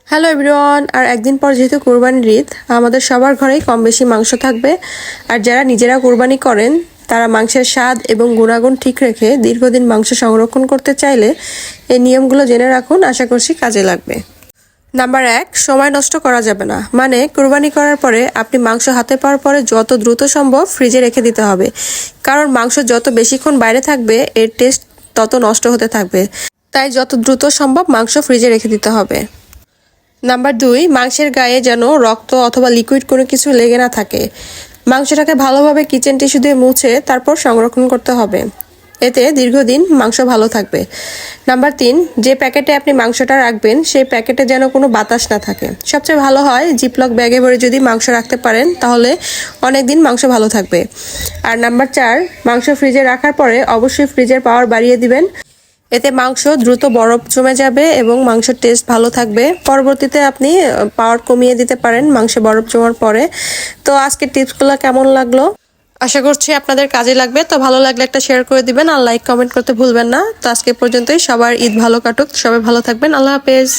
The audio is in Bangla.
Hello everyone. আর একদিন পর যেহেতু কোরবানির ঈদ, আমাদের সবার ঘরেই কম বেশি মাংস থাকবে। আর যারা নিজেরা কোরবানি করেন তারা মাংসের স্বাদ এবং গুণাগুণ ঠিক রেখে দীর্ঘদিন মাংস সংরক্ষণ করতে চাইলে এই নিয়মগুলো জেনে রাখুন, আশা করছি কাজে লাগবে। নাম্বার 1, সময় নষ্ট করা যাবে না। মানে কোরবানি করার পরে আপনি মাংস হাতে পাওয়ার পরে যত দ্রুত সম্ভব ফ্রিজে রেখে দিতে হবে, কারণ মাংস যত বেশিক্ষণ বাইরে থাকবে এর টেস্ট তত নষ্ট হতে থাকবে। তাই যত দ্রুত সম্ভব মাংস ফ্রিজে রেখে দিতে হবে। নাম্বার 2, মাংসের গায়ে যেন রক্ত অথবা লিকুইড কোনো কিছু লেগে না থাকে। মাংসটাকে ভালোভাবে কিচেন টিস্যু দিয়ে মুছে তারপর সংরক্ষণ করতে হবে, এতে দীর্ঘদিন মাংস ভালো থাকবে। নাম্বার 3, যে প্যাকেটে আপনি মাংসটা রাখবেন সেই প্যাকেটে যেন কোনো বাতাস না থাকে। সবচেয়ে ভালো হয় জিপলক ব্যাগে ভরে যদি মাংস রাখতে পারেন, তাহলে অনেক দিন মাংস ভালো থাকবে। আর নাম্বার 4, মাংস ফ্রিজে রাখার পরে অবশ্যই ফ্রিজের পাওয়ার বাড়িয়ে দিবেন, এতে মাংস দ্রুত বরফ জমে যাবে এবং মাংসের টেস্ট ভালো থাকবে। পরবর্তীতে আপনি পাওয়ার কমিয়ে দিতে পারেন মাংসে বরফ জমার পরে। তো আজকের টিপসগুলো কেমন লাগলো? আশা করছি আপনাদের কাজে লাগবে। তো ভালো লাগলে একটা শেয়ার করে দিবেন আর লাইক কমেন্ট করতে ভুলবেন না। তো আজকে পর্যন্তই, সবার ঈদ ভালো কাটুক, সবাই ভালো থাকবেন। আল্লাহ হাফেজ।